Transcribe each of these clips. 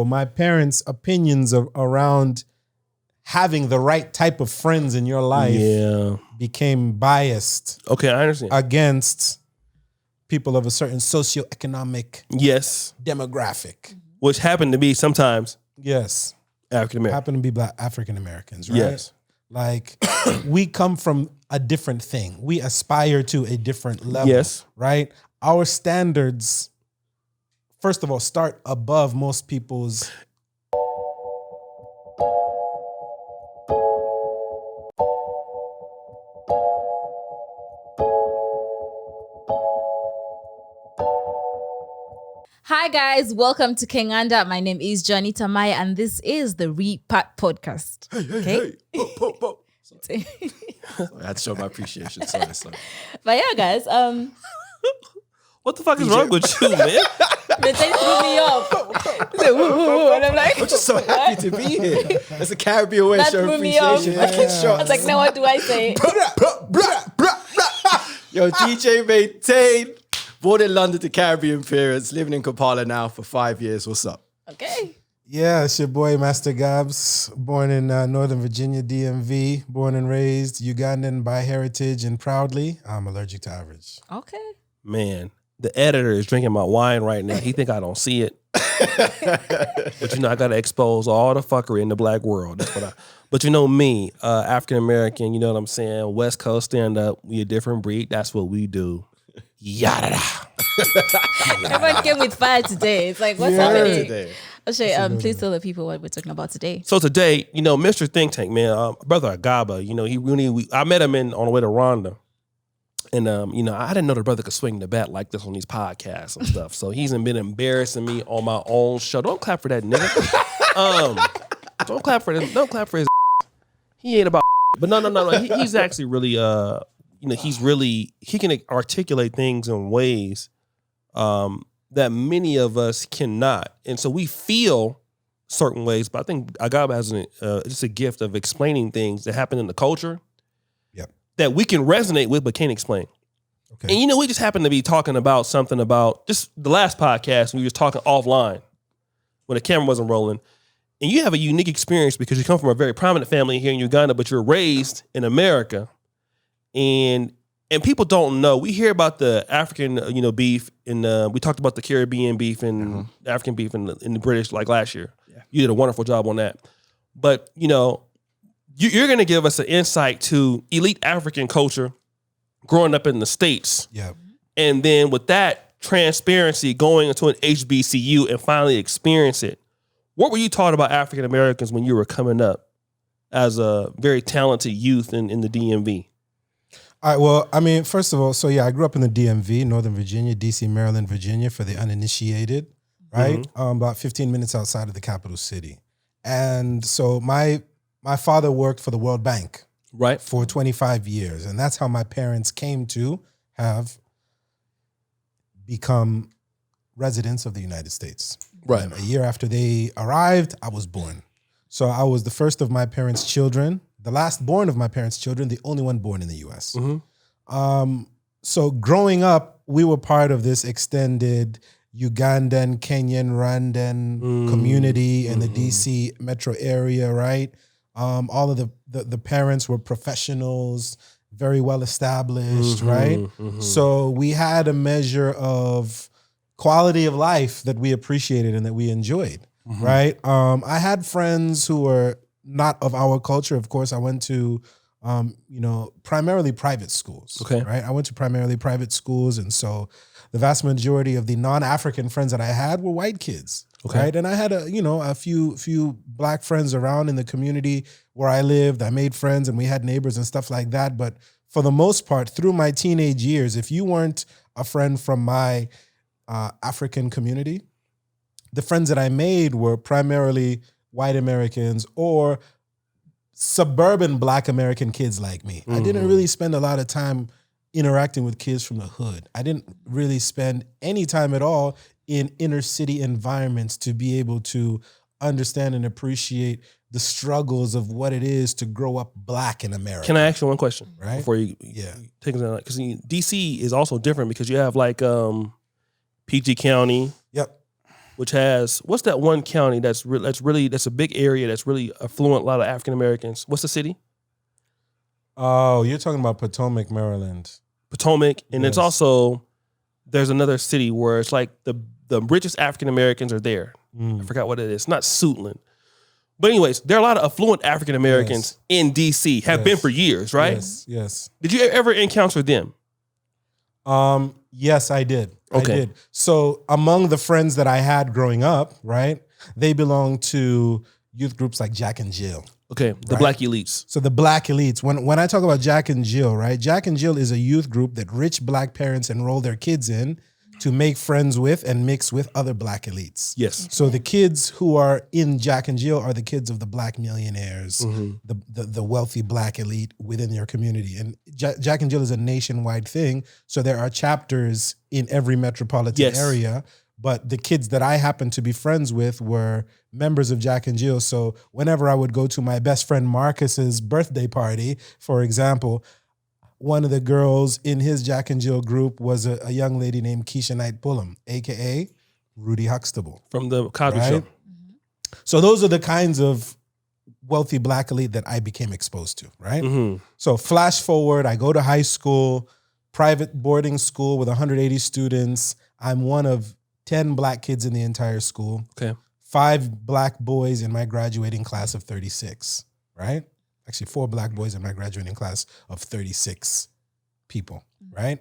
my parents' opinions around having the right type of friends in your life became biased. Okay, I understand. Against people of a certain socioeconomic demographic. Which happened to be sometimes African American. Happen to be Black African Americans, right? Yes. Like we come from a different thing. We aspire to a different level. Yes. Right? Our standards, first of all, start above most people's. Hi guys, welcome to Kenganda. My name is Johnny Tamaya and this is the Repat Podcast. Hey. I had to show my appreciation. Sorry. But yeah, guys, what the fuck is wrong with you, man? they threw me off. And I'm like, I'm just so happy to be here. It's a Caribbean way to show appreciation. I can't show. I was like, now what do I say? Yo, DJ Maintain. Born in London to Caribbean parents, living in Kampala now for 5 years. What's up? Okay. Yeah, it's your boy, Master Gabs, born in Northern Virginia, DMV, born and raised Ugandan by heritage and proudly. I'm allergic to average. Okay. Man, the editor is drinking my wine right now. He think I don't see it. But I got to expose all the fuckery in the black world. That's what But me, African-American, you know what I'm saying? West Coast stand up. We a different breed. That's what we do. Yada. Everyone came with fire today. It's like, what's happening today? Please tell the people what we're talking about today. So today, Mr. Think Tank, man, brother Agaba, I met him on the way to Rwanda. And, I didn't know the brother could swing the bat like this on these podcasts and stuff. So he's been embarrassing me on my own show. Don't clap for that nigga. Don't clap for this. Don't clap for his. He ain't about. But no. He's actually really, he can articulate things in ways that many of us cannot. And so we feel certain ways, but I think Agaba has just a gift of explaining things that happen in the culture that we can resonate with but can't explain. Okay. And we just happened to be talking about something about just the last podcast. We were just talking offline when the camera wasn't rolling. And you have a unique experience because you come from a very prominent family here in Uganda, but you're raised in America. And people don't know. We hear about the African, beef, and we talked about the Caribbean beef and African beef in the British like last year. Yeah. You did a wonderful job on that. But you're going to give us an insight to elite African culture growing up in the States. Yeah. And then with that transparency, going into an HBCU and finally experience it. What were you taught about African Americans when you were coming up as a very talented youth in the DMV? All right, well, first of all, I grew up in the DMV, Northern Virginia, DC, Maryland, Virginia, for the uninitiated, right? About 15 minutes outside of the capital city. And so my father worked for the World Bank for 25 years. And that's how my parents came to have become residents of the United States. Right. And a year after they arrived, I was born. So I was the first of my parents' children, the last born of my parents' children, the only one born in the U.S. Mm-hmm. So growing up, we were part of this extended Ugandan, Kenyan, Rwandan community in the D.C. metro area, right? All of the parents were professionals, very well established, right? Mm-hmm. So we had a measure of quality of life that we appreciated and that we enjoyed, right? I had friends who were not of our culture. Of course, I went to, primarily private schools, right? I went to primarily private schools. And so the vast majority of the non-African friends that I had were white kids, right? And I had a few black friends around in the community where I lived. I made friends and we had neighbors and stuff like that. But for the most part, through my teenage years, if you weren't a friend from my African community, the friends that I made were primarily white Americans or suburban black American kids like me. I didn't really spend a lot of time interacting with kids from the hood. I didn't really spend any time at all in inner city environments to be able to understand and appreciate the struggles of what it is to grow up black in America. Can I ask you one question? Right? Before you take it down? Because DC is also different because you have like PG County. Yep. which has what's that one county that's a big area that's really affluent, a lot of African Americans. What's the city? Oh, you're talking about Potomac, Maryland. Potomac, and Yes. it's also there's another city where it's like the richest African Americans are there. I forgot what it is. Not Suitland. But anyways, there are a lot of affluent African Americans in DC, have been for years, right? Yes. Did you ever encounter them? Yes, I did. Okay. I did. So among the friends that I had growing up, right, they belonged to youth groups like Jack and Jill. Okay, the Right. black elites. So the black elites, when I talk about Jack and Jill, right? Jack and Jill is a youth group that rich black parents enroll their kids in to make friends with and mix with other black elites. Yes. So the kids who are in Jack and Jill are the kids of the black millionaires, the wealthy black elite within your community. And Jack and Jill is a nationwide thing. So there are chapters in every metropolitan area. But the kids that I happened to be friends with were members of Jack and Jill. So whenever I would go to my best friend Marcus's birthday party, for example, one of the girls in his Jack and Jill group was a young lady named Keisha Knight Pullum, a.k.a. Rudy Huxtable. From the Cosby Right? Show. So those are the kinds of wealthy black elite that I became exposed to, right? So flash forward, I go to high school, private boarding school with 180 students. I'm one of 10 black kids in the entire school. Okay. 5 black boys in my graduating class of 36, right? Actually, 4 black boys in my graduating class of 36 people, right?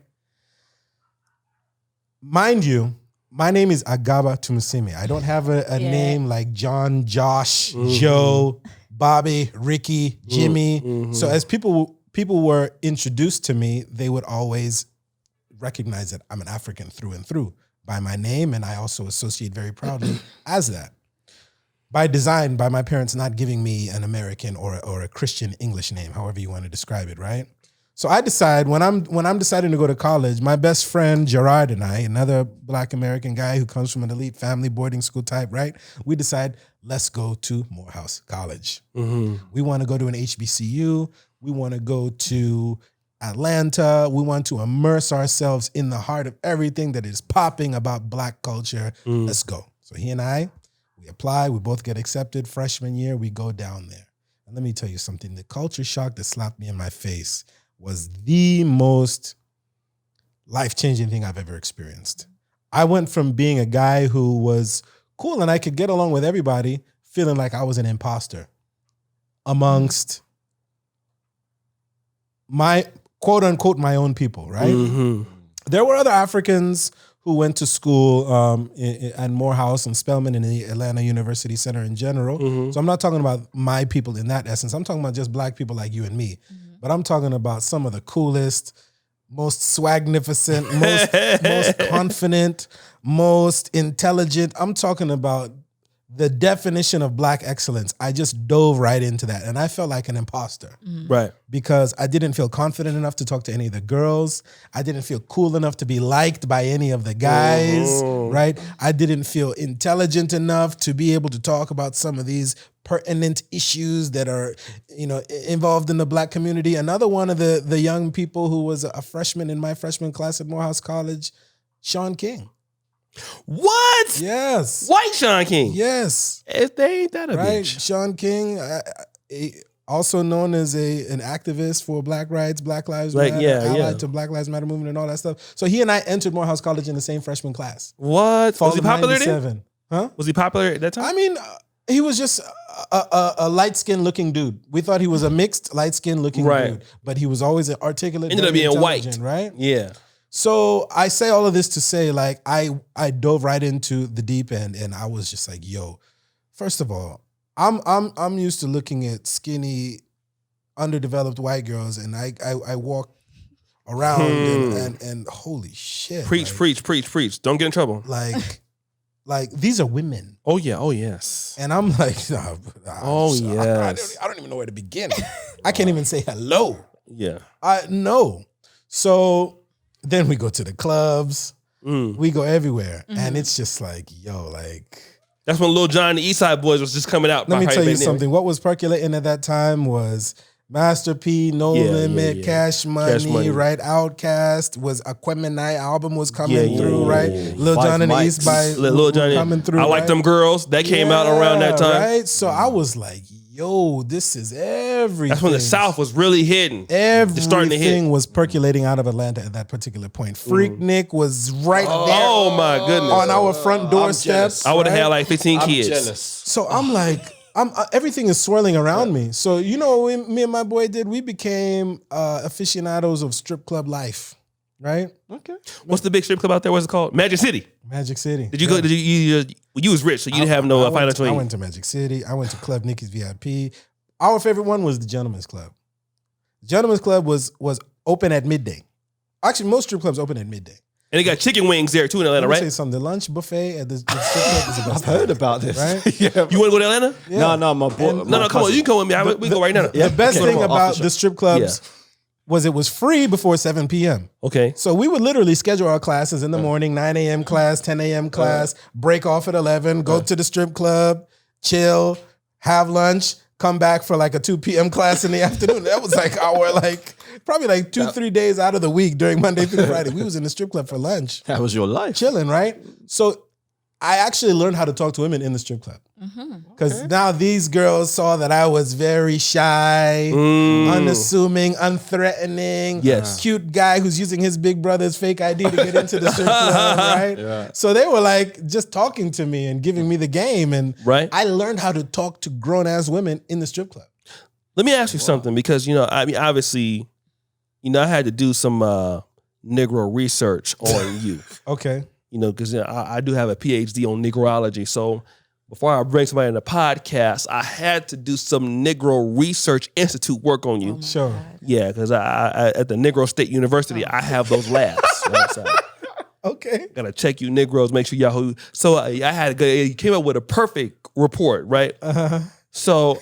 Mind you, my name is Agaba Tumusime. I don't have a name like John, Josh, Joe, Bobby, Ricky, Jimmy. So as people were introduced to me, they would always recognize that I'm an African through and through by my name, and I also associate very proudly as that. By design, by my parents not giving me an American or a Christian English name, however you want to describe it, right? So I decide when I'm deciding to go to college, my best friend Gerard and I, another black American guy who comes from an elite family boarding school type, right? We decide, let's go to Morehouse College. We want to go to an HBCU. We want to go to Atlanta. We want to immerse ourselves in the heart of everything that is popping about black culture. Let's go. So he and I, we apply, we both get accepted. Freshman year, we go down there. And let me tell you something. The culture shock that slapped me in my face was the most life-changing thing I've ever experienced. I went from being a guy who was cool and I could get along with everybody, feeling like I was an imposter amongst my quote unquote my own people, right? There were other Africans who went to school at Morehouse and Spelman and the Atlanta University Center in general. So I'm not talking about my people in that essence. I'm talking about just black people like you and me. But I'm talking about some of the coolest, most swagnificent, most confident, most intelligent. I'm talking about the definition of black excellence. I just dove right into that. And I felt like an imposter. Right. Because I didn't feel confident enough to talk to any of the girls. I didn't feel cool enough to be liked by any of the guys, right? I didn't feel intelligent enough to be able to talk about some of these pertinent issues that are, involved in the black community. Another one of the young people who was a freshman in my freshman class at Morehouse College, Sean King. What? Yes. White Sean King. Yes. If they ain't that a Right. bitch. Sean King, also known as an activist for Black rights, Black Lives Matter, allied to Black Lives Matter movement and all that stuff. So he and I entered Morehouse College in the same freshman class. What? Fall Was he of popular 97. then? Huh? Was he popular at that time? I mean, he was just a light-skinned looking dude. We thought he was a mixed light-skinned looking dude, but he was always an articulate, ended up very being white, intelligent, right? Yeah. So I say all of this to say, like, I dove right into the deep end, and I was just like, yo, first of all, I'm used to looking at skinny, underdeveloped white girls, and I walk around and holy shit. Preach. Don't get in trouble. Like these are women. Oh yeah. Oh yes. And I'm like, yes. I don't even know where to begin. I can't even say hello. Yeah. No. So then we go to the clubs. We go everywhere. And it's just like, yo, like. That's when Lil Jon and the East Side Boys was just coming out. Let me tell you something. What was percolating at that time was Master P, No Limit, yeah. Cash Money, right? Outkast was Aquemini album was coming through, right? Lil Jon and the East by Lil Jon coming through. I Like right? Them Girls. That came out around that time. Right? So I was like, yo, this is everything. That's when the South was really hitting. Everything was percolating out of Atlanta at that particular point. Freaknik was right there. Oh my goodness. On our front doorsteps. I would have had like 15 kids. Jealous. So I'm like, everything is swirling around me. So you know what me and my boy did? We became aficionados of strip club life, right? Okay. What's the big strip club out there? What's it called? Magic City. Magic City. Did you go? Did you was rich, so you didn't have no financial aid. I went to Magic City. I went to Club Nikki's VIP. Our favorite one was the Gentleman's Club. The Gentleman's Club was open at midday. Actually, most strip clubs open at midday. And they got chicken wings there too in Atlanta, Let me right? say something. The lunch buffet at the strip club is the best. I've heard about this. Right? Yeah. You want to go to Atlanta? Yeah. No, my boy. No, come on. You can come with me. We go right now. The best Okay. thing about After the strip clubs was it was free before 7 p.m. Okay. So we would literally schedule our classes in the morning, 9 a.m. class, 10 a.m. class, break off at 11, go to the strip club, chill, have lunch, come back for like a 2 p.m. class in the afternoon. That was like our probably 2-3 days out of the week during Monday through Friday. We was in the strip club for lunch, That was your life. chilling, right? So I actually learned how to talk to women in the strip club. Because now these girls saw that I was very shy, unassuming, unthreatening, cute guy who's using his big brother's fake ID to get into the strip club, right? Yeah. So they were like just talking to me and giving me the game. And Right. I learned how to talk to grown-ass women in the strip club. Let me ask you something, because obviously, I had to do some Negro research on you. Okay. Because I do have a PhD on Negroology. So before I bring somebody in the podcast, I had to do some Negro Research Institute work on you. Sure. Yeah, because I at the Negro State University, I have those labs. Right? So Okay. gotta check you Negroes, make sure y'all who. So I had you came up with a perfect report, right? So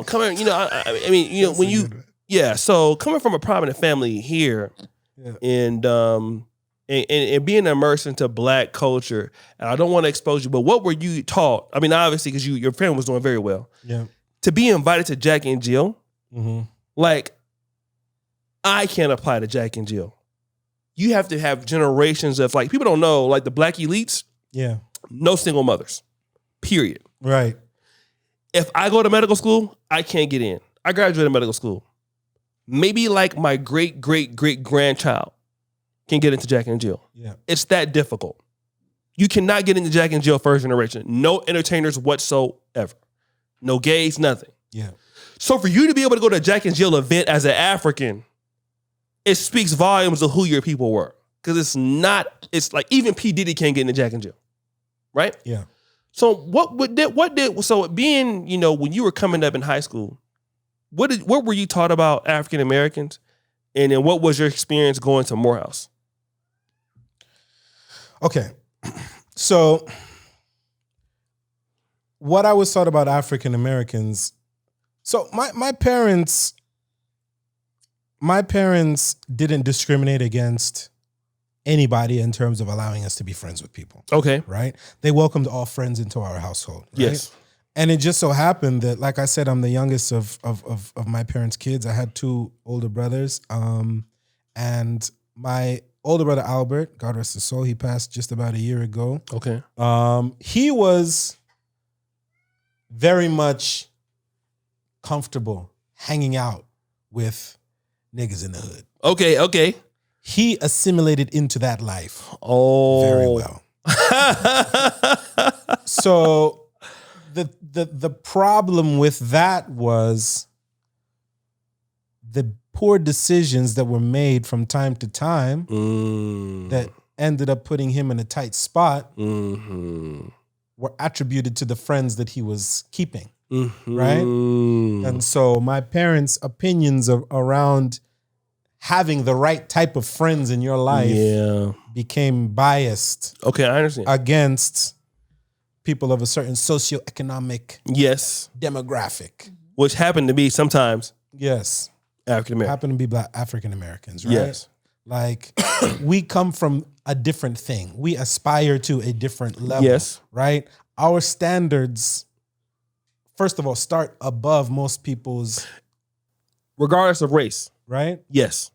coming, when you so coming from a prominent family here, and being immersed into Black culture, and I don't want to expose you, but what were you taught? I mean, obviously, because your family was doing very well. Yeah. To be invited to Jack and Jill, like, I can't apply to Jack and Jill. You have to have generations of, like, people don't know, like the Black elites, Yeah. no single mothers, period. Right. If I go to medical school, I can't get in. I graduated medical school. Maybe like my great-great-great-grandchild can get into Jack and Jill. Yeah. It's that difficult. You cannot get into Jack and Jill first generation. No entertainers whatsoever. No gays, nothing. Yeah. So for you to be able to go to a Jack and Jill event as an African, it speaks volumes of who your people were. Because it's like even P. Diddy can't get into Jack and Jill. Right? Yeah. So so being, when you were coming up in high school, what were you taught about African Americans? And then what was your experience going to Morehouse? Okay. So what I was taught about African Americans, so my parents didn't discriminate against anybody in terms of allowing us to be friends with people. Okay. Right? They welcomed all friends into our household. Right? Yes. And it just so happened that, like I said, I'm the youngest of my parents' kids. I had 2 older brothers. And my older brother, Albert, God rest his soul, he passed just about a year ago. Okay. He was very much comfortable hanging out with niggas in the hood. Okay. He assimilated into that life Oh. very well. So the problem with that was the poor decisions that were made from time to time that ended up putting him in a tight spot were attributed to the friends that he was keeping. Right? And so my parents' opinions around having the right type of friends in your life became biased Okay, I understand. against people of a certain socioeconomic demographic. Which happened to be sometimes Yes. African American. Happen to be Black African Americans, right? Yes. Like we come from a different thing. We aspire to a different level. Yes. Right? Our standards, first of all, start above most people's Regardless of race. right? Yes.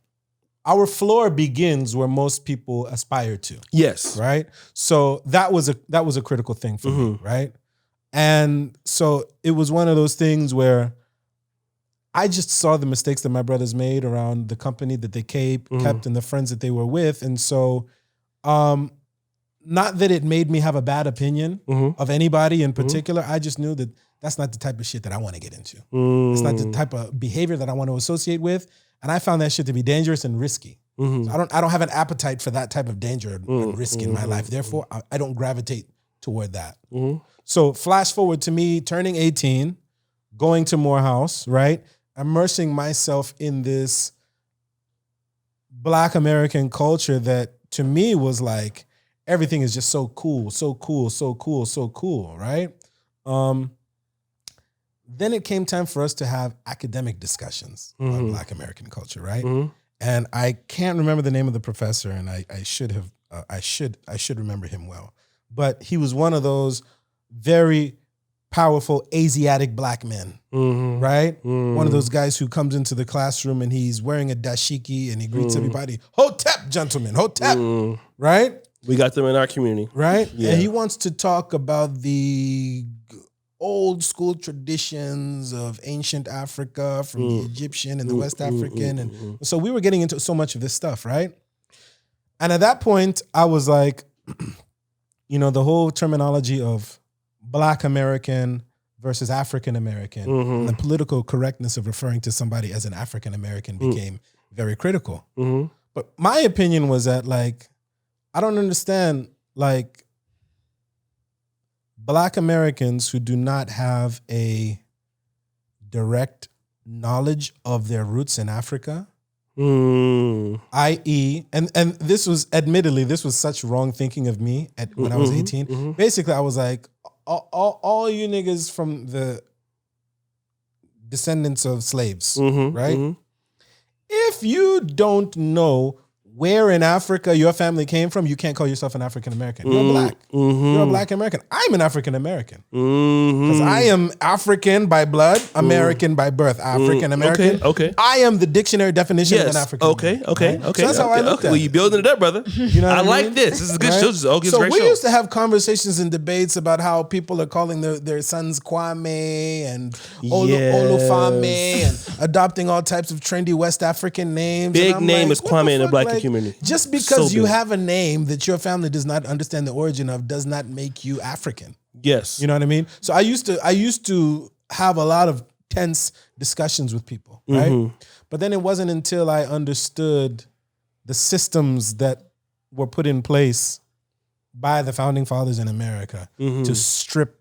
Our floor begins where most people aspire to, Yes. right? So that was a critical thing for me, right? And so it was one of those things where I just saw the mistakes that my brothers made around the company that they kept and the friends that they were with. And so not that it made me have a bad opinion of anybody in particular. I just knew that that's not the type of shit that I want to get into. It's not the type of behavior that I want to associate with. And I found that shit to be dangerous and risky. So I don't have an appetite for that type of danger and risk in my life. Therefore, I don't gravitate toward that. So flash forward to me turning 18, going to Morehouse, right? Immersing myself in this Black American culture that to me was like, everything is just so cool, so cool, so cool, so cool, right? Then it came time for us to have academic discussions on Black American culture, right? And I can't remember the name of the professor, and I should remember him well. But he was one of those very powerful Asiatic Black men, right? One of those guys who comes into the classroom and he's wearing a dashiki and he greets everybody, Hotep, gentlemen, Hotep, right? We got them in our community. Right? Yeah. And he wants to talk about the old school traditions of ancient Africa from the Egyptian and the West African. And so we were getting into so much of this stuff, right? And at that point, I was like, the whole terminology of Black American versus African American and the political correctness of referring to somebody as an African American became very critical. But my opinion was that, like, I don't understand, like, Black Americans who do not have a direct knowledge of their roots in Africa, i.e., and this was, admittedly, this was such wrong thinking of me when I was 18. Basically, I was like, all you niggas from the descendants of slaves, right? If you don't know where in Africa your family came from, you can't call yourself an African American. You're Black. You're a Black American. I'm an African American. Because I am African by blood, American by birth. African American. Okay. I am the dictionary definition of an African American. Okay. So that's how I looked at Well, it. you building it up, brother. You know what I I like mean? this. This is a good Right? show. This is a So great we show. used to have conversations and debates about how people are calling their sons Kwame and Olufame and adopting all types of trendy West African names. Big And I'm name like, is what the Kwame in the fuck? Black Like, community. Just because So you big. have a name that your family does not understand the origin of does not make you African. Yes. You know what I mean? So I used to have a lot of tense discussions with people, right? But then it wasn't until I understood the systems that were put in place by the founding fathers in America to strip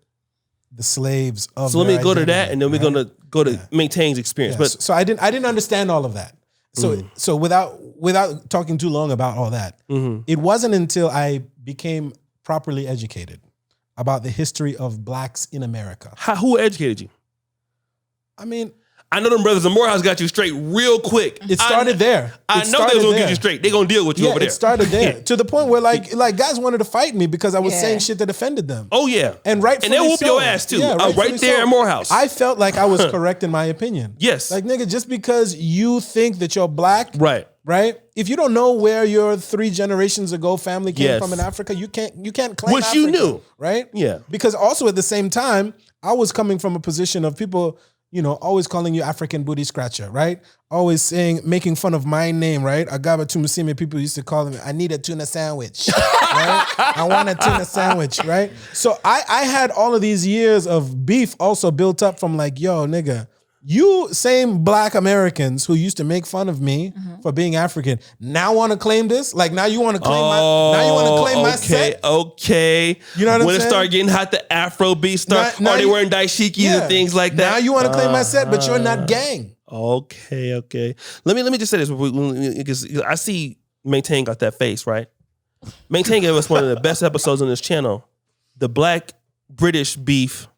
the slaves of. So let me their go to identity, that, and then we're gonna go to Maintain's experience. Yeah, But so I didn't understand all of that. So without talking too long about all that, it wasn't until I became properly educated about the history of Blacks in America. who educated you? I mean, I know them brothers in Morehouse got you straight real quick. it started there. I It know they started was gonna there. get you straight. They gonna deal with you Yeah, over there. it started there to the point where like guys wanted to fight me because I was Yeah. saying shit that offended them. Oh yeah, And rightfully they'll whoop so. your ass too. Yeah, Right rightfully there so. in Morehouse. I felt like I was correct in my opinion. Yes. Like, nigga, just because you think that you're Black, right. if you don't know where your 3 generations ago family came Yes. from in Africa, you can't claim Which you Africa, knew. right? Yeah. Because also at the same time, I was coming from a position of people, always calling you African booty scratcher, right? Always making fun of my name, right? Agaba Tumusime, people used to call me, I need a tuna sandwich, right? I want a tuna sandwich, right? So I had all of these years of beef also built up from like, yo, nigga, you same Black Americans who used to make fun of me for being African now want to claim this? Like now you want to claim my set? Okay. You know what I'm when it saying? start getting hot, the Afro beats start. Now Are they you- wearing dashikis and things like that? Now you want to claim my set, but you're not gang. Okay. Let me just say this because I see Maintain got that face right. Maintain gave us one of the best episodes on this channel, the Black British beef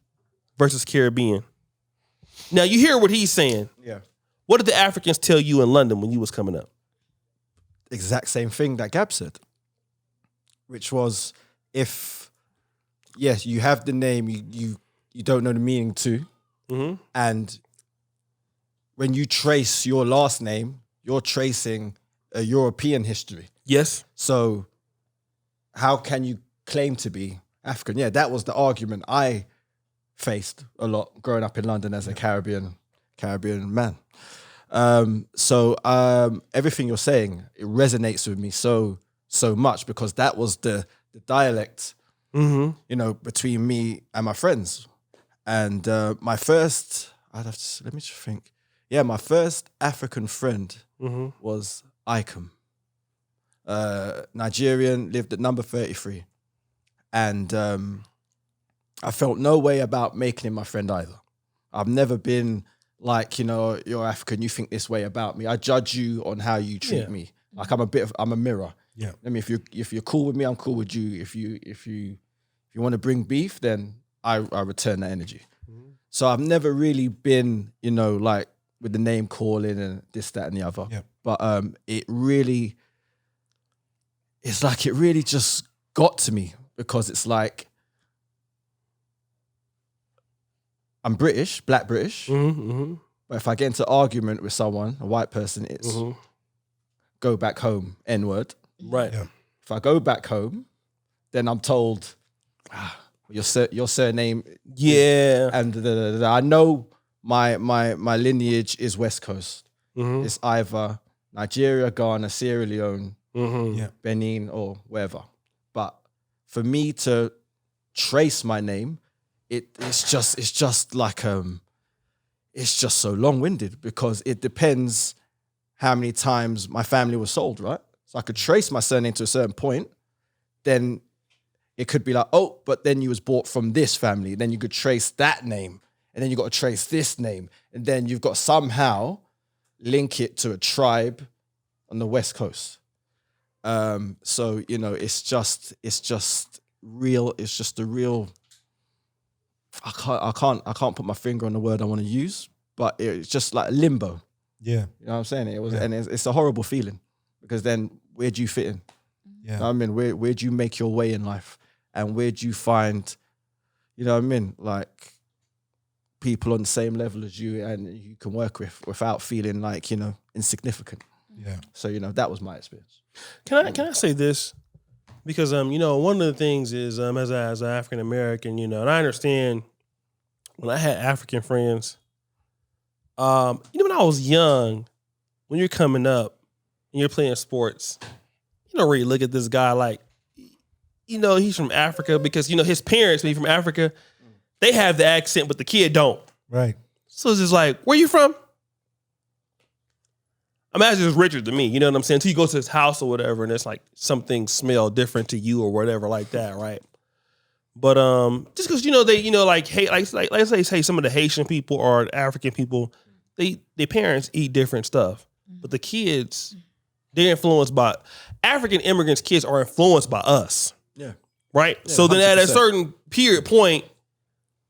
versus Caribbean. Now you hear what he's saying. Yeah. What did the Africans tell you in London when you was coming up? Exact same thing that Gab said, which was if, yes, you have the name, you don't know the meaning to, and when you trace your last name, you're tracing a European history. Yes. So how can you claim to be African? Yeah, that was the argument I faced a lot growing up in London as a Caribbean man. So everything you're saying, it resonates with me so much because that was the dialect, you know, between me and my friends. And my first, let me just think. Yeah, my first African friend was Ikem. Nigerian, lived at number 33. And I felt no way about making him my friend either. I've never been like, you know, you're African, you think this way about me. I judge you on how you treat me. Like I'm a mirror. Yeah. I mean, if you're cool with me, I'm cool with you. If you want to bring beef, then I return that energy. So I've never really been, you know, like with the name calling and this, that, and the other. Yeah. But it really just got to me because it's like I'm British, black British. But if I get into argument with someone, a white person, it's go back home, N-word. Right. Yeah. If I go back home, then I'm told your surname. Yeah. And I know my lineage is West Coast. It's either Nigeria, Ghana, Sierra Leone, Benin, or wherever. But for me to trace my name, it's just like it's just so long-winded because it depends how many times my family was sold, right? So I could trace my surname to a certain point, then it could be like, oh, but then you was bought from this family. Then you could trace that name, and then you got to trace this name, and then you've got to somehow link it to a tribe on the West Coast. So you know, it's just real. It's just a real. I can't put my finger on the word I want to use, but it's just like limbo. Yeah. You know what I'm saying? It was, and it's a horrible feeling because then where do you fit in? Yeah. You know what I mean, where do you make your way in life, and where do you find, you know what I mean, like people on the same level as you and you can work with without feeling like, you know, insignificant. Yeah. So you know that was my experience. Can I say this? Because you know, one of the things is as an African American, you know, and I understand when I had African friends, you know, when I was young, when you're coming up and you're playing sports, you don't really look at this guy like, you know, he's from Africa because, you know, his parents being from Africa, they have the accent, but the kid don't. Right. So it's just like, where you from? Imagine it's richer than me, you know what I'm saying? Until you go to his house or whatever, and it's like something smell different to you or whatever like that, right? But just because, you know, they, you know, like hey, like let's say some of the Haitian people or African people, their parents eat different stuff, but the kids, they're influenced by African immigrants. Kids are influenced by us, Yeah. right? Yeah, so then at a 100%. certain period point,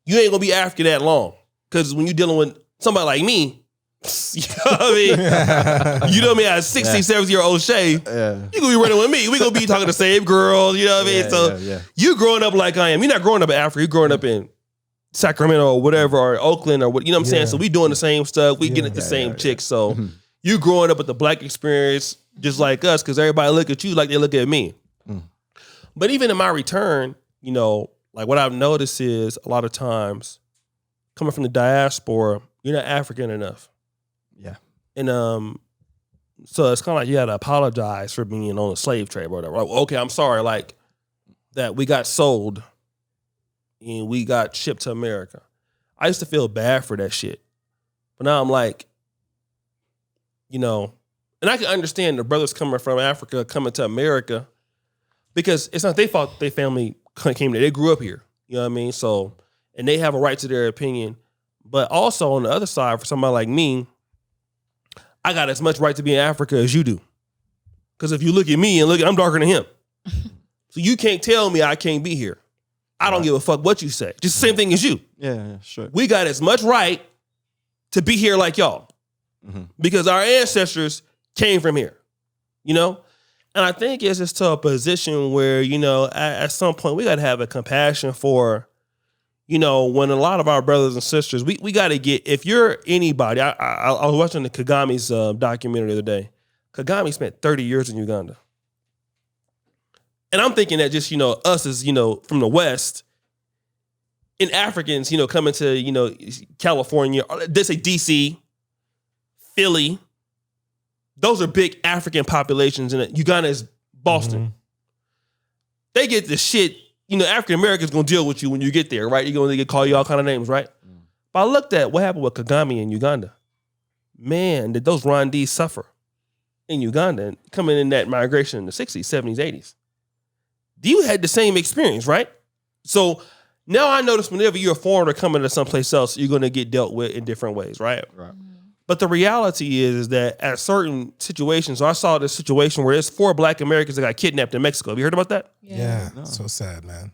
you ain't gonna be African that long because when you're dealing with somebody like me. You know what I mean? You know what I mean? At 60, 70-year-old Shay, you gonna be running with me. We gonna be talking to the same girl, you know what I mean? So you growing up like I am. You're not growing up in Africa, you're growing up in Sacramento or whatever, or Oakland or what, you know what I'm saying? So we doing the same stuff, we getting at the same chicks. So you growing up with the black experience just like us, because everybody look at you like they look at me. But even in my return, you know, like what I've noticed is a lot of times coming from the diaspora, you're not African enough. Yeah. And so it's kind of like you got to apologize for being on the slave trade or whatever. Like, okay, I'm sorry, like that we got sold and we got shipped to America. I used to feel bad for that shit. But now I'm like, you know, and I can understand the brothers coming from Africa coming to America because it's not their fault their family came there. They grew up here. You know what I mean? So, and they have a right to their opinion. But also on the other side, for somebody like me, I got as much right to be in Africa as you do. Because if you look at me and I'm darker than him. So you can't tell me I can't be here. I don't give a fuck what you say. Just the same thing as you. Yeah, sure. We got as much right to be here like y'all. Because our ancestors came from here. You know? And I think it's just to a position where, you know, at some point we got to have a compassion for, you know, when a lot of our brothers and sisters, we got to get, if you're anybody, I was watching the Kagami's documentary the other day. Kagami spent 30 years in Uganda. And I'm thinking that just, you know, us as, you know, from the West, and Africans, you know, coming to, you know, California, they say DC, Philly, those are big African populations, and Uganda is Boston. Mm-hmm. They get the shit, you know, African Americans gonna deal with you when you get there, right? You're gonna get call you all kind of names, right? Mm. But I looked at what happened with Kagame in Uganda. Man, did those Rwandese suffer in Uganda and coming in that migration in the 60s, 70s, 80s. You had the same experience, right? So now I notice whenever you're a foreigner coming to someplace else, you're gonna get dealt with in different ways, right? Right. But the reality is that at certain situations, so I saw this situation where there's 4 Black Americans that got kidnapped in Mexico. Have you heard about that? Yeah. No. So sad, man.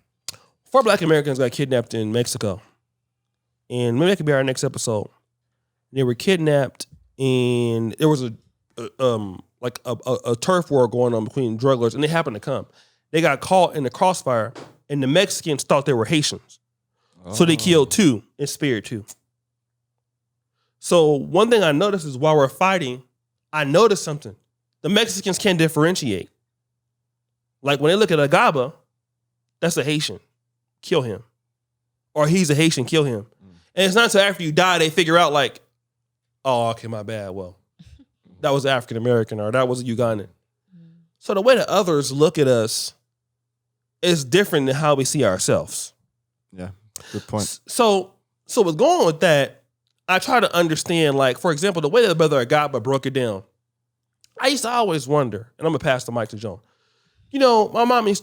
4 Black Americans got kidnapped in Mexico. And maybe that could be our next episode. They were kidnapped, and there was a turf war going on between drug lords, and they happened to come. They got caught in the crossfire, and the Mexicans thought they were Haitians. Oh. So they killed 2 and spared 2. So one thing I noticed is while we're fighting, I noticed something. The Mexicans can't differentiate. Like when they look at Agaba, that's a Haitian. Kill him. Or he's a Haitian, kill him. And it's not until after you die, they figure out like, oh, okay, my bad. Well, that was African American or that was a Ugandan. So the way that others look at us is different than how we see ourselves. Yeah, good point. So what's going on with that, I try to understand, like, for example, the way that Brother Agaba broke it down. I used to always wonder, and I'm going to pass the mic to Joan. You know, my mom has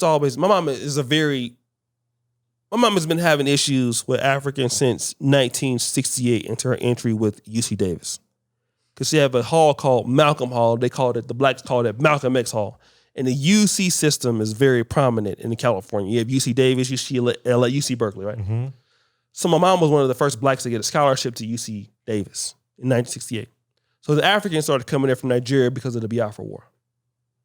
been having issues with Africans since 1968 into her entry with UC Davis. Because she have a hall called Malcolm Hall. The blacks called it Malcolm X Hall. And the UC system is very prominent in California. You have UC Davis, UCLA, UC Berkeley, right? Mm-hmm. So my mom was one of the first blacks to get a scholarship to UC Davis in 1968. So the Africans started coming in from Nigeria because of the Biafra War.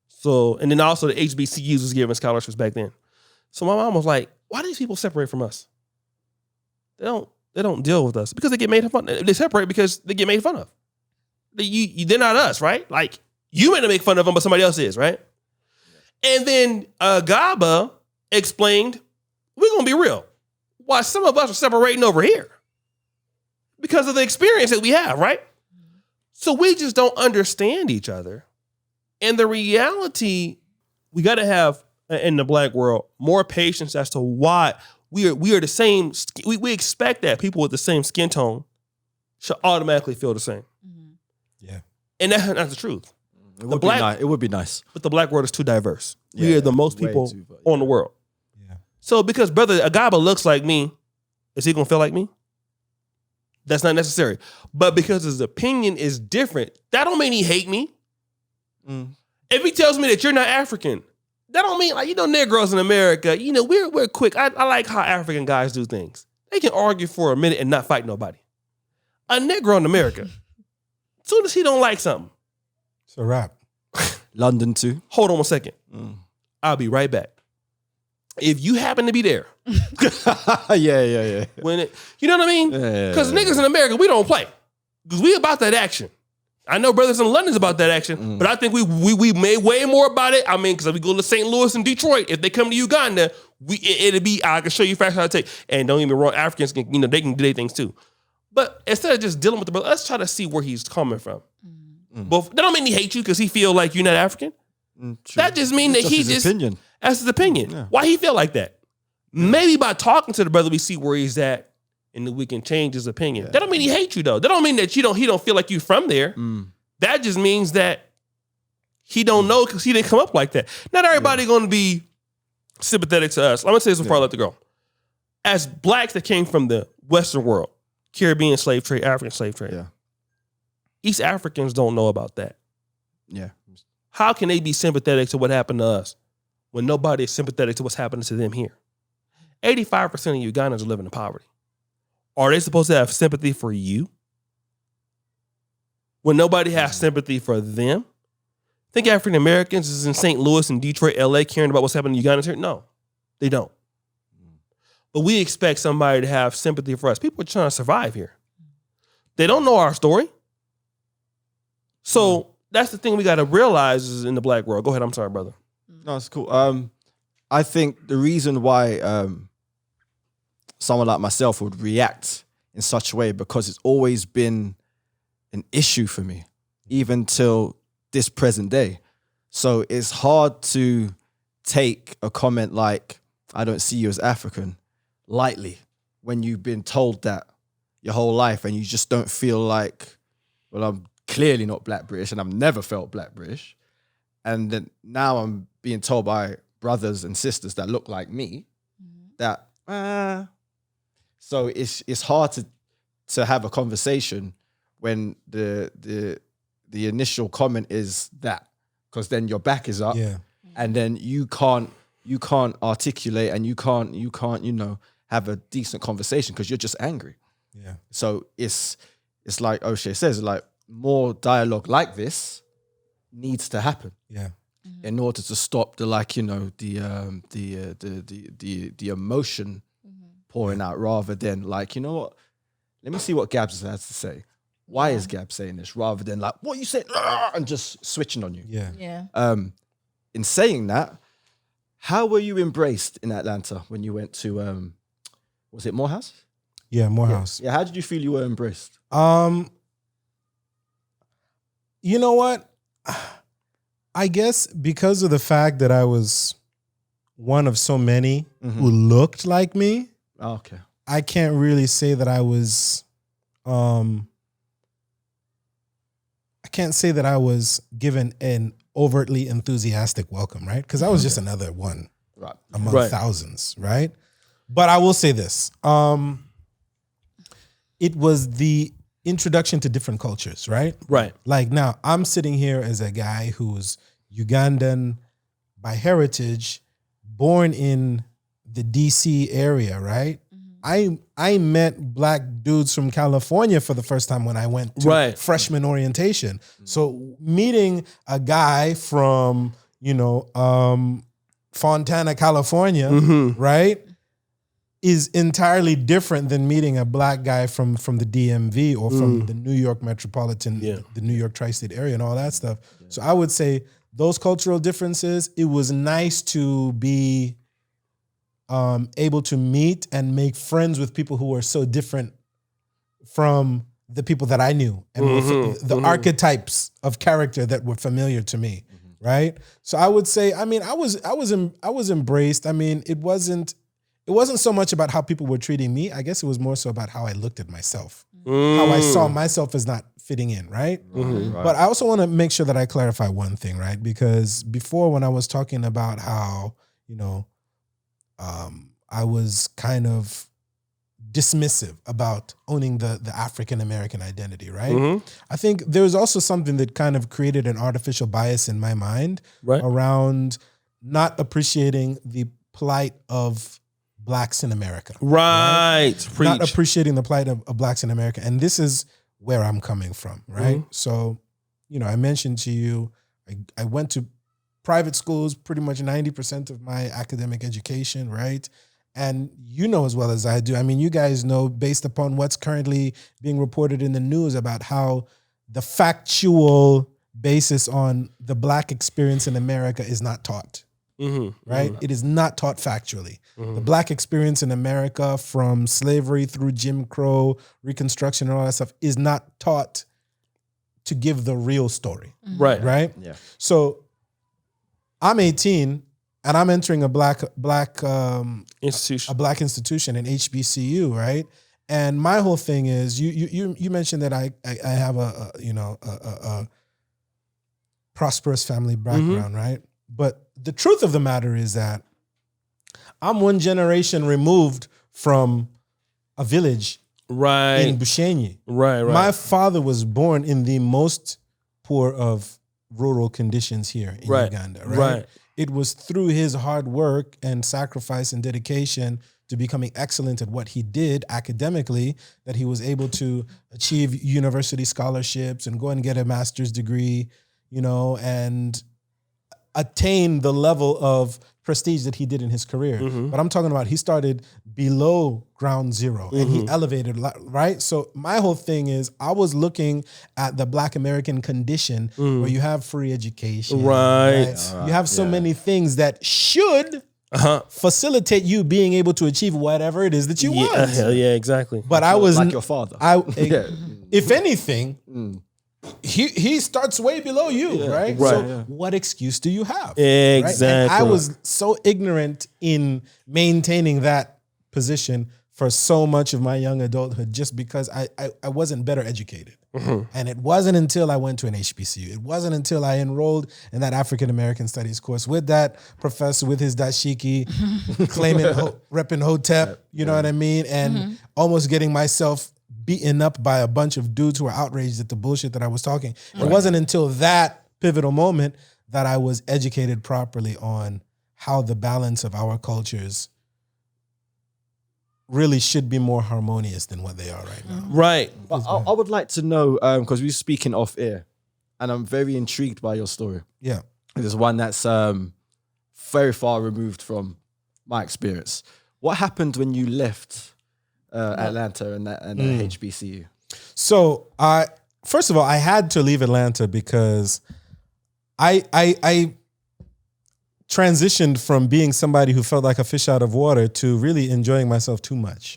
So, and then also the HBCUs was giving scholarships back then. So my mom was like, why do these people separate from us? They don't deal with us because they get made fun of. They separate because they get made fun of. They're not us, right? Like, you may not make fun of them, but somebody else is, right? And then Agaba explained, we're going to be real. Why some of us are separating over here because of the experience that we have, right? So we just don't understand each other. And the reality, we got to have in the black world more patience as to why we are the same. We expect that people with the same skin tone should automatically feel the same. Mm-hmm. Yeah. And that's the truth. It would be nice. But the black world is too diverse. Yeah, we are the most people on the world. So because Brother Agaba looks like me, is he going to feel like me? That's not necessary. But because his opinion is different, that don't mean he hate me. Mm. If he tells me that you're not African, that don't mean, like, you know, Negroes in America, you know, we're quick. I like how African guys do things. They can argue for a minute and not fight nobody. A Negro in America, as soon as he don't like something. It's a wrap. London too. Hold on 1 second. I'll be right back. If you happen to be there. Yeah. When you know what I mean? Because niggas in America, we don't play. Because we about that action. I know brothers in London's about that action, but I think we made way more about it. I mean, because if we go to St. Louis and Detroit, if they come to Uganda, it'll be, I can show you facts how to take. And don't get me wrong, Africans can, you know, they can do their things too. But instead of just dealing with the brother, let's try to see where he's coming from. But that don't mean he hates you because he feel like you're not African. That just means that he just opinion. That's his opinion. Yeah. Why he feel like that? Maybe by talking to the brother, we see where he's at, and we can change his opinion. Yeah. That don't mean he hates you though. That don't mean that he don't feel like you from there. That just means that he don't know because he didn't come up like that. Not everybody going to be sympathetic to us. I'm gonna say this before I let it go. As blacks that came from the Western world, Caribbean slave trade, African slave trade. Yeah. East Africans don't know about that. Yeah. How can they be sympathetic to what happened to us when nobody is sympathetic to what's happening to them here? 85% of Ugandans are living in poverty. Are they supposed to have sympathy for you when nobody has sympathy for them? Think African Americans is in St. Louis and Detroit, LA caring about what's happening to Ugandans here? No, they don't. but we expect somebody to have sympathy for us. People are trying to survive here. They don't know our story. So that's the thing we got to realize is in the black world. Go ahead. I'm sorry, brother. No, it's cool. I think the reason why someone like myself would react in such a way, because it's always been an issue for me, even till this present day. So it's hard to take a comment like, I don't see you as African, lightly when you've been told that your whole life and you just don't feel like, well, I'm clearly not Black British and I've never felt Black British. And then now I'm being told by brothers and sisters that look like me that, so it's hard to have a conversation when the initial comment is that, because then your back is up, and then you can't articulate and you can't have a decent conversation because you're just angry. Yeah. So it's like O'Shea says, like more dialogue like this needs to happen. Yeah. In order to stop the the emotion pouring out, rather than like, you know what? Let me see what Gabs has to say. Why is Gabs saying this? Rather than like, what you said, and just switching on you. Yeah. Yeah. In saying that, how were you embraced in Atlanta when you went to was it Morehouse? Yeah, Morehouse. Yeah. How did you feel you were embraced? You know what? I guess because of the fact that I was one of so many who looked like me. Oh, okay. I can't really say that I was I can't say that I was given an overtly enthusiastic welcome, right? Because I was just another one among thousands, right? But I will say this. It was the introduction to different cultures, right? Right. Like now, I'm sitting here as a guy who's Ugandan by heritage, born in the DC area, right? I met Black dudes from California for the first time when I went to freshman orientation. So meeting a guy from, Fontana, California, right, is entirely different than meeting a Black guy from the DMV or from the New York metropolitan, the New York tri-state area and all that stuff. Yeah. So I would say those cultural differences, it was nice to be able to meet and make friends with people who were so different from the people that I knew and the archetypes of character that were familiar to me, right? So I would say, I mean, I was embraced. I mean, it wasn't so much about how people were treating me. I guess it was more so about how I looked at myself, how I saw myself as not fitting in, right? But I also want to make sure that I clarify one thing, right? Because before, when I was talking about how, I was kind of dismissive about owning the African-American identity, right? I think there was also something that kind of created an artificial bias in my mind around not appreciating the plight of Blacks in America. Right. Not appreciating the plight of Blacks in America. And this is where I'm coming from, right? So, I mentioned to you, I went to private schools, pretty much 90% of my academic education, right? And you know as well as I do, I mean, you guys know based upon what's currently being reported in the news about how the factual basis on the Black experience in America is not taught, right? It is not taught factually. The Black experience in America from slavery through Jim Crow, Reconstruction and all that stuff is not taught to give the real story, right? Yeah. So I'm 18 and I'm entering a black institution, an HBCU, right? And my whole thing is you mentioned that I have a prosperous family background, right? But the truth of the matter is that I'm one generation removed from a village in Bushenyi. Right. My father was born in the most poor of rural conditions here in Uganda, right? It was through his hard work and sacrifice and dedication to becoming excellent at what he did academically that he was able to achieve university scholarships and go and get a master's degree, and attain the level of prestige that he did in his career. But I'm talking about he started below ground zero and he elevated, right? So my whole thing is I was looking at the Black American condition where you have free education. Right. You have so many things that should facilitate you being able to achieve whatever it is that you want. Hell yeah, exactly. But I was like your father. If anything, he starts way below you, right? So what excuse do you have? Exactly. Right? And I was so ignorant in maintaining that position for so much of my young adulthood just because I wasn't better educated. And it wasn't until I went to an HBCU. It wasn't until I enrolled in that African American Studies course with that professor with his dashiki, claiming, repping Hotep, you know what I mean? And almost getting myself beaten up by a bunch of dudes who were outraged at the bullshit that I was talking. It wasn't until that pivotal moment that I was educated properly on how the balance of our cultures really should be more harmonious than what they are right now. Right. But I would like to know, because we're speaking off air, and I'm very intrigued by your story. Yeah. There's one that's very far removed from my experience. What happened when you left Atlanta and HBCU? So first of all, I had to leave Atlanta because I transitioned from being somebody who felt like a fish out of water to really enjoying myself too much.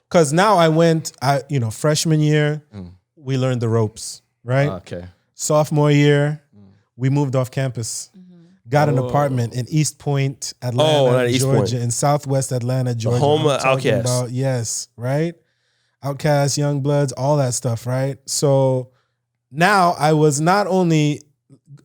Because now I went, freshman year, we learned the ropes, right? Okay. Sophomore year, we moved off campus. Got an apartment in East Point, Atlanta, Georgia, in Southwest Atlanta, Georgia. The home of Outkast. Yes, right? Outkast, Young Bloods, all that stuff, right? So now I was not only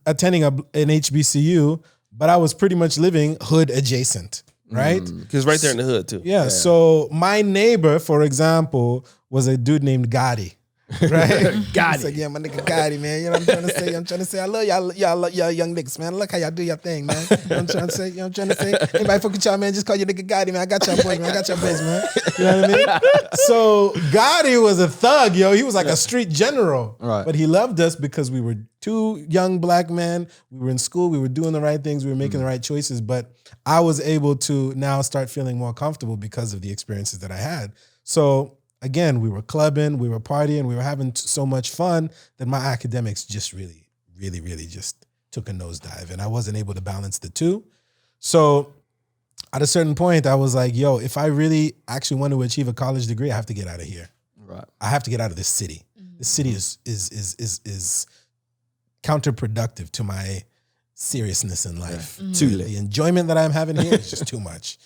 attending an HBCU, but I was pretty much living hood adjacent, right? Because right there in the hood, too. Yeah, so my neighbor, for example, was a dude named Gotti. Right? Gotti. Like, yeah, my nigga Gotti, man. You know what I'm trying to say? I love y'all young niggas, man. Look how y'all do your thing, man. You know what I'm trying to say? Anybody fuck with y'all, man, just call you nigga Gotti, man. I got y'all boys, man. I got y'all boys, man. You know what I mean? So Gotti was a thug, yo. He was like a street general. Right. But he loved us because we were two young Black men. We were in school. We were doing the right things. We were making the right choices. But I was able to now start feeling more comfortable because of the experiences that I had. So again, we were clubbing, we were partying, we were having so much fun that my academics just really just took a nosedive, and I wasn't able to balance the two. So at a certain point, I was like, yo, if I really actually want to achieve a college degree, I have to get out of here. Right. I have to get out of this city. The city is counterproductive to my seriousness in life. The enjoyment that I'm having here is just too much.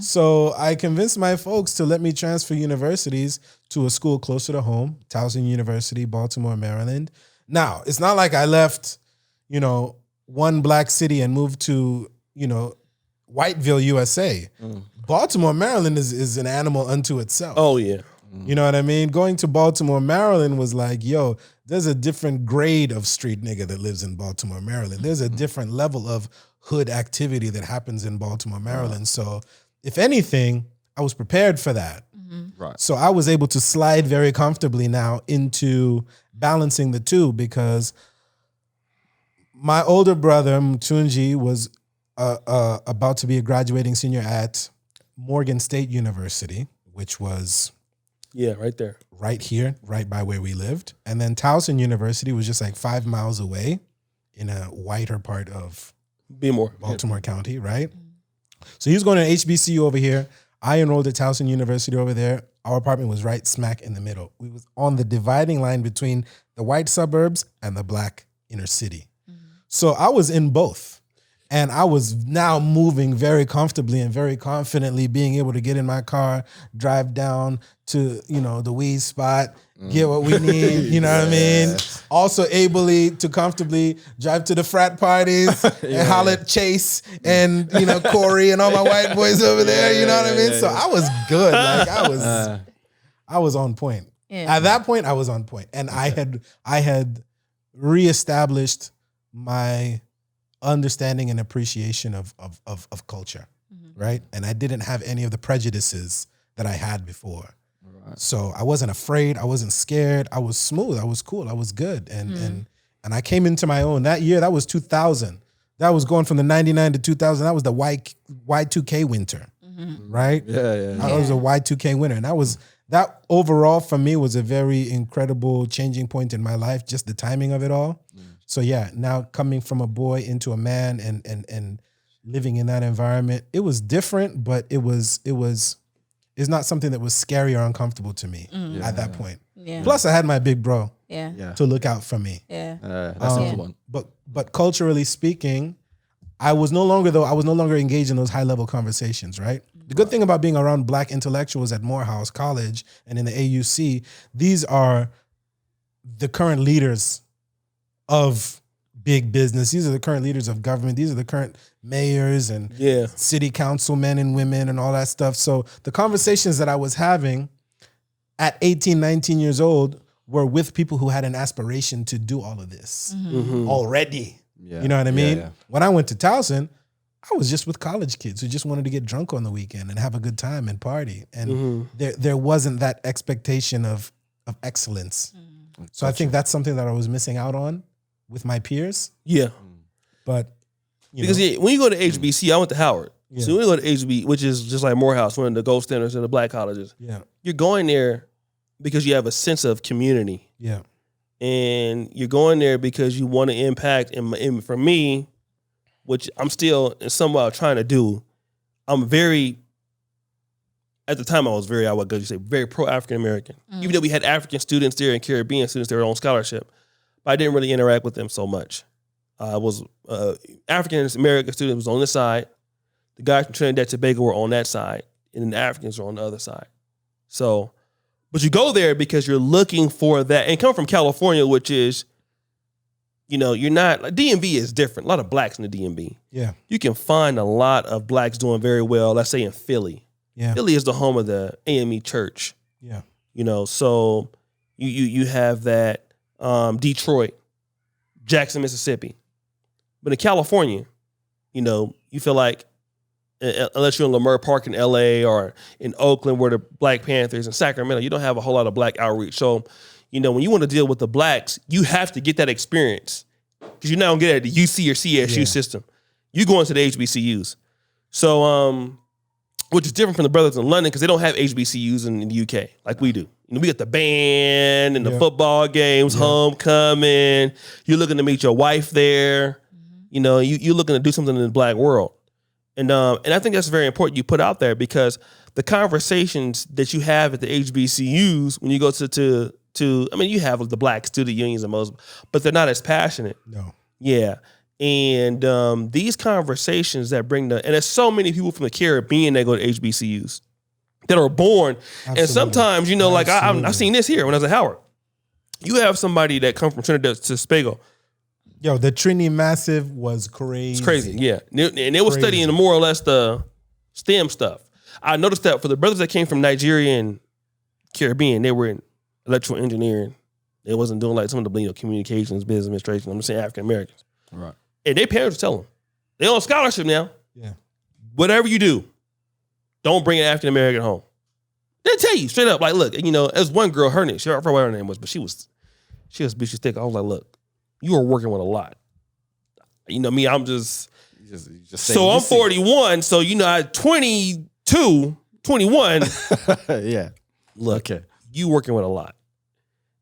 So I convinced my folks to let me transfer universities to a school closer to home, Towson University, Baltimore, Maryland. Now, it's not like I left, one Black city and moved to, Whiteville, USA. Baltimore, Maryland is an animal unto itself. Oh, yeah. You know what I mean? Going to Baltimore, Maryland was like, yo, there's a different grade of street nigga that lives in Baltimore, Maryland. There's a different level of hood activity that happens in Baltimore, Maryland. So if anything, I was prepared for that. Right. So I was able to slide very comfortably now into balancing the two because my older brother, Mtunji, was about to be a graduating senior at Morgan State University, which was... Yeah, right there. Right here, right by where we lived. And then Towson University was just like 5 miles away in a whiter part of Baltimore County, right? So he was going to an HBCU over here. I enrolled at Towson University over there. Our apartment was right smack in the middle. We was on the dividing line between the white suburbs and the Black inner city. So I was in both. And I was now moving very comfortably and very confidently, being able to get in my car, drive down to, the weed spot, get what we need, you know what I mean? Also ably to comfortably drive to the frat parties and holler at Chase and, Corey and all my white boys over there, you know what I mean? So I was good. Like I was on point. Yeah. At that point, I was on point. And I had reestablished my understanding and appreciation of culture, right? And I didn't have any of the prejudices that I had before. Right. So I wasn't afraid. I wasn't scared. I was smooth. I was cool. I was good. And And I came into my own that year. That was 2000. That was going from the 99 to 2000. That was the Y2K winter, right? Yeah. That was a Y2K winter. And that overall for me was a very incredible changing point in my life, just the timing of it all. So yeah, now coming from a boy into a man and living in that environment, it was different, but it's not something that was scary or uncomfortable to me at that point. Yeah. Plus I had my big bro Yeah. to look out for me. Yeah. That's the one. But culturally speaking, I was no longer engaged in those high level conversations, right? The good thing about being around Black intellectuals at Morehouse College and in the AUC, these are the current leaders of big business. These are the current leaders of government. These are the current mayors and city councilmen and women and all that stuff. So the conversations that I was having at 18, 19 years old were with people who had an aspiration to do all of this already. Yeah. You know what I mean? Yeah. When I went to Towson, I was just with college kids who just wanted to get drunk on the weekend and have a good time and party. And there wasn't that expectation of excellence. So I think that's something that I was missing out on with my peers. Yeah. But Because when you go to HBC, I went to Howard. Yeah. So when you go to HB, which is just like Morehouse, one of the gold standards of the Black colleges, you're going there because you have a sense of community. Yeah. And you're going there because you want to impact. And for me, which I'm still somewhat trying to do, I'm very, at the time I was very pro-African American. Even though we had African students there and Caribbean students there on scholarship, but I didn't really interact with them so much. I was African American students was on this side. The guys from Trinidad and Tobago were on that side, and then the Africans were on the other side. So, but you go there because you're looking for that, and come from California, which is, you're not, like, DMV is different. A lot of blacks in the DMV. Yeah. You can find a lot of blacks doing very well, let's say in Philly. Yeah. Philly is the home of the AME church. Yeah. So you have that, Detroit, Jackson, Mississippi. But in California, you feel like, unless you're in Lamar Park in LA or in Oakland where the Black Panthers, and Sacramento, you don't have a whole lot of black outreach. So, when you want to deal with the blacks, you have to get that experience because you're not going to get it at the UC or CSU system. You go into the HBCUs. So, which is different from the brothers in London because they don't have HBCUs in the UK like we do. We got the band and the football games, homecoming. You're looking to meet your wife there. You're looking to do something in the black world. And I think that's very important you put out there because the conversations that you have at the HBCUs when you go to you have the black student unions and most, but they're not as passionate. No. Yeah. And these conversations that bring and there's so many people from the Caribbean that go to HBCUs that are born. Absolutely. And sometimes, like I've seen this here when I was at Howard. You have somebody that come from Trinidad to Tobago. Yo, the Trini Massive was crazy. It's crazy, yeah. And they were studying more or less the STEM stuff. I noticed that for the brothers that came from Nigeria and Caribbean, they were in electrical engineering. They wasn't doing like some of the communications, business administration. I'm just saying African Americans. Right. And their parents tell them, they're on scholarship now. Yeah. Whatever you do, don't bring an African American home. They'll tell you straight up, like, look, as one girl, her name, I forgot what her name was, but she was bitchy thick. I was like, look, you are working with a lot. Me, I'm just so I'm 41. So, at 22, 21. Yeah. Look, you working with a lot.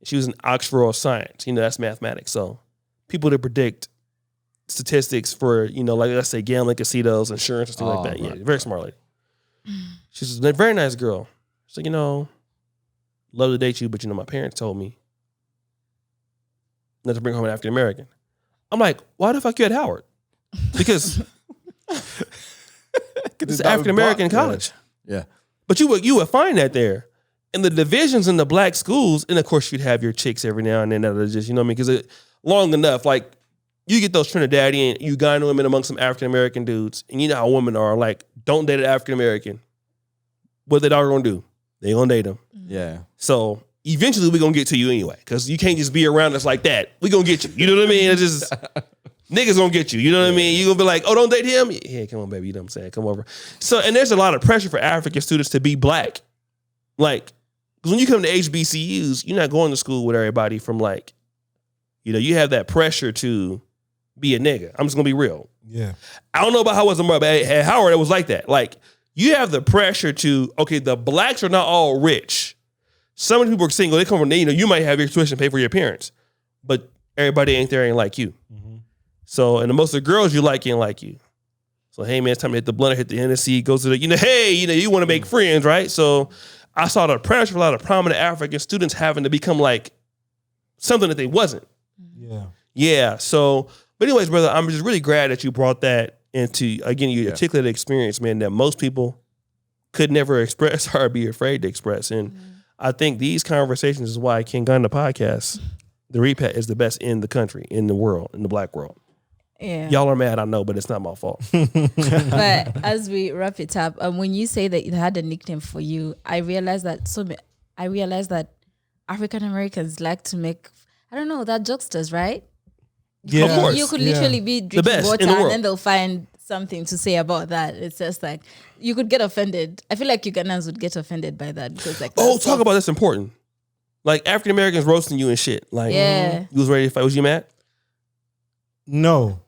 She was in Oxford Science. That's mathematics. So people that predict statistics for, like let's say gambling, casinos, insurance, and stuff like that. Right. Yeah, very smart lady. She's a very nice girl. So, love to date you, but my parents told me not to bring home an African American. I'm like, why the fuck you at Howard? Because it's African American college. Yeah. But you would find that there. And the divisions in the black schools, and of course you'd have your chicks every now and then that are just, because long enough, like you get those Trinidadian, Ugandan women amongst some African American dudes, and you know how women are, like, don't date an African American. What they are gonna do? They gonna date them. Yeah. So eventually we're gonna get to you anyway, because you can't just be around us like that. We gonna get you. You know what I mean? It's just niggas gonna get you. You know what I mean? You gonna be like, oh, don't date him? Yeah, come on, baby. You know what I'm saying? Come over. So, and there's a lot of pressure for African students to be black. Like, because when you come to HBCUs, you're not going to school with everybody from like You know, you have that pressure to be a nigga. I'm just gonna be real. Yeah. I don't know about how it was but at Howard, it was like that. Like, you have the pressure to, okay, the blacks are not all rich. Some of the people are single. They come from, you know, you might have your tuition paid for your parents, but everybody ain't like you. Mm-hmm. So, and most of the girls you like ain't like you. So, hey, man, it's time to hit the blunt, hit the Hennessy, go to the, you know, hey, you know, you want to make friends, right? So, I saw the pressure for a lot of prominent African students having to become like something that they wasn't. Yeah. Yeah. So, but anyways, brother, I'm just really glad that you brought that into, again, your articulated experience, man, that most people could never express or be afraid to express. And I think these conversations is why King Gunna podcast, the Repat, is the best in the country, in the world, in the black world. Yeah. Y'all are mad, I know, but it's not my fault. But as we wrap it up, when you say that you had a nickname for you, I realized that African Americans like to make, I don't know, they're jokesters, right? Yeah. Of course. You could literally be drinking best water in the and world. then they'll find something to say about that. It's just like, you could get offended. I feel like Ugandans would get offended by that because like, Oh, talk about this important. Like African Americans roasting you and shit. Like, Yeah. You was ready to fight. Was you mad? No.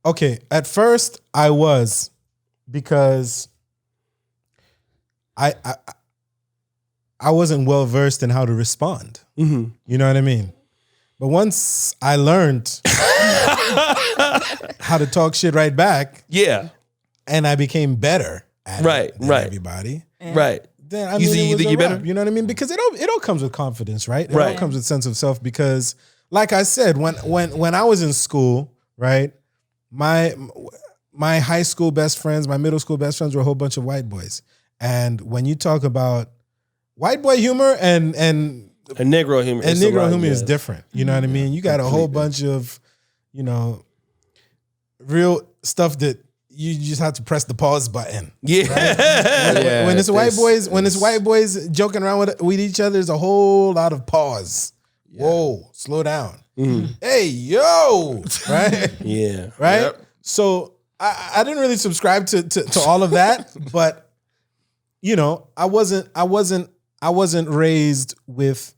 Okay. At first, I was, because I wasn't well versed in how to respond. Mm-hmm. You know what I mean? But once I learned how to talk shit right back, Yeah. and I became better at it than everybody, Right. then I You mean, think- it you was think a you're wrap, better? you know what I mean? Because it all comes with confidence, right? It all Right. comes with sense of self. Because, like I said, when I was in school, right, my high school best friends, my middle school best friends were a whole bunch of white boys. And when you talk about white boy humor and Negro humor. Negro humor is different. You know what I mean? You got a whole bunch of, you know, real stuff that you just have to press the pause button. Yeah. Yeah, When it's white boys joking around with each other, there's a whole lot of pause. Yeah. Whoa, slow down. Mm-hmm. Hey, yo, right? Yeah. Right? Yep. So I didn't really subscribe to all of that, but you know, I wasn't raised with,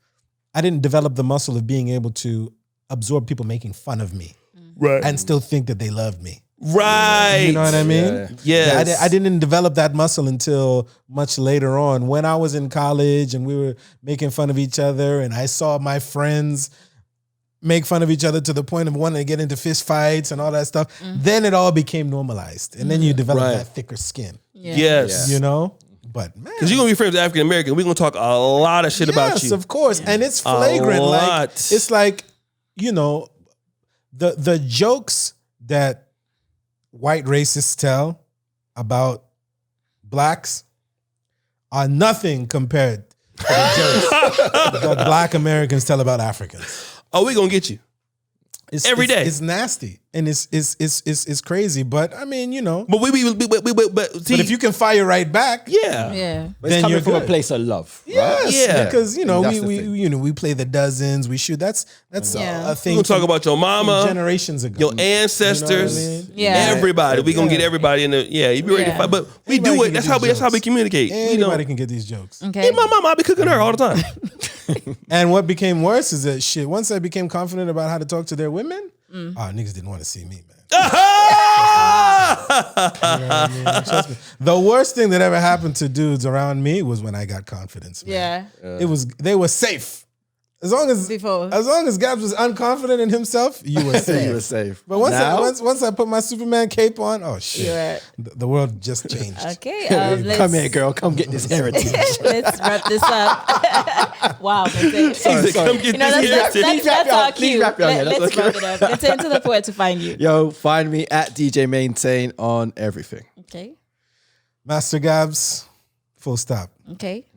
I didn't develop the muscle of being able to absorb people making fun of me, Right. and still think that they loved me. Right. You know what I mean? Yeah. Yes. Yeah, I didn't develop that muscle until much later on, when I was in college and we were making fun of each other, and I saw my friends make fun of each other to the point of wanting to get into fist fights and all that stuff. Then it all became normalized, and then you develop Right. that thicker skin. Yeah. Yes. You know, but man, Because you're going to be friends with African American. We're going to talk a lot of shit about you. Yes, of course, and it's flagrant. Like lot. it's like, you know, the jokes that white racists tell about blacks are nothing compared to the jokes that black Americans tell about Africans. Oh, we're going to get you. Every day. It's nasty and it's crazy. But I mean, you know, But but see, but if you can fire right back, yeah. Yeah. But it's Then coming you're from a good. place of love. Right? yes, Yeah. because you know That's the we thing. we play the dozens, we shoot. That's Yeah. a thing. We're going to talk from about your mama, generations ago. your ancestors, You know what I mean? Yeah. everybody. We're going to get everybody in the, you be ready to Yeah. fight. But we Anybody do it. can That's get how these we jokes. communicate. Anybody can get these jokes. Okay. My mama, I be cooking her all the time. And what became worse is that shit. Once I became confident about how to talk to their women, niggas didn't want to see me, man. You know what I mean? Trust me. The worst thing that ever happened to dudes around me was when I got confidence. Man. Yeah. They were safe. As long as Gabs was unconfident in himself, you were safe. You were safe. But once Now? I put my Superman cape on, oh shit, You're the world just changed. Okay. Come here, girl. Come get this heritage. Let's wrap this up. Wow. He said, come get You know, this that's heritage. our Please cue. wrap it up. Yeah, that's Let's okay. wrap it up. Let's turn to the poet to find you. Yo, find me at DJ Maintain on everything. Okay. Master Gabs, full stop. Okay.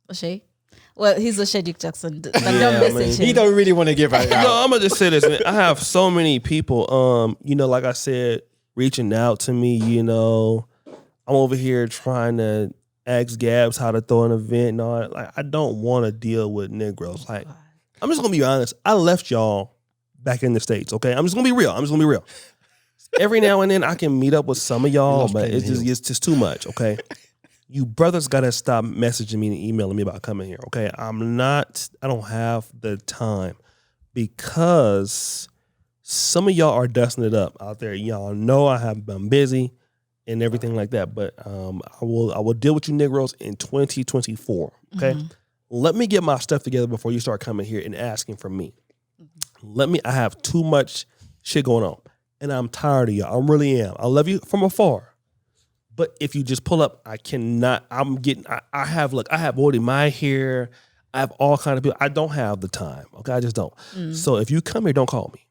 O'Shea. Well, he's O'Shea Duke Jackson. But don't man. message him. He don't really want to give out. No, I'm gonna just say this, man. I have so many people, you know, like I said, reaching out to me. You know, I'm over here trying to ask Gabs how to throw an event and all that. Like, I don't want to deal with Negroes. Like, I'm just gonna be honest. I left y'all back in the States. Okay, I'm just gonna be real. Every now and then I can meet up with some of y'all, loves but playing it's just too much. Okay. You brothers gotta stop messaging me and emailing me about coming here. Okay, I don't have the time. because some of y'all are dusting it up out there. Y'all know I have been busy and everything like that, but I will deal with you Negroes in 2024. Okay, let me get my stuff together before you start coming here and asking for me. I have too much shit going on, and I'm tired of y'all. I really am. I love you from afar. But if you just pull up, I cannot. I have already my hair. I have all kind of people. I don't have the time. Okay, I just don't. So if you come here, don't call me.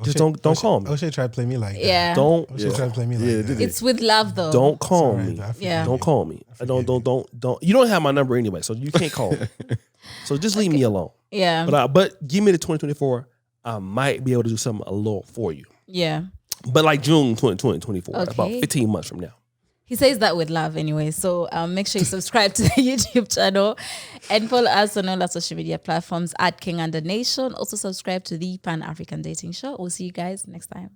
Just don't call me. O'Shea tried to play me like that. Yeah. O'Shea tried to play me like that. It's with love though. Don't call Sorry, me. I forgive Yeah. you. Don't call me. Don't. You don't have my number anyway, so you can't call me. So just leave me alone. Yeah. But give me the 2024. I might be able to do something a little for you. Yeah. But like June 2024, Okay. about 15 months from now. He says that with love anyway. So make sure you subscribe to the YouTube channel and follow us on all our social media platforms at King and the Nation. Also subscribe to the Pan African Dating Show. We'll see you guys next time.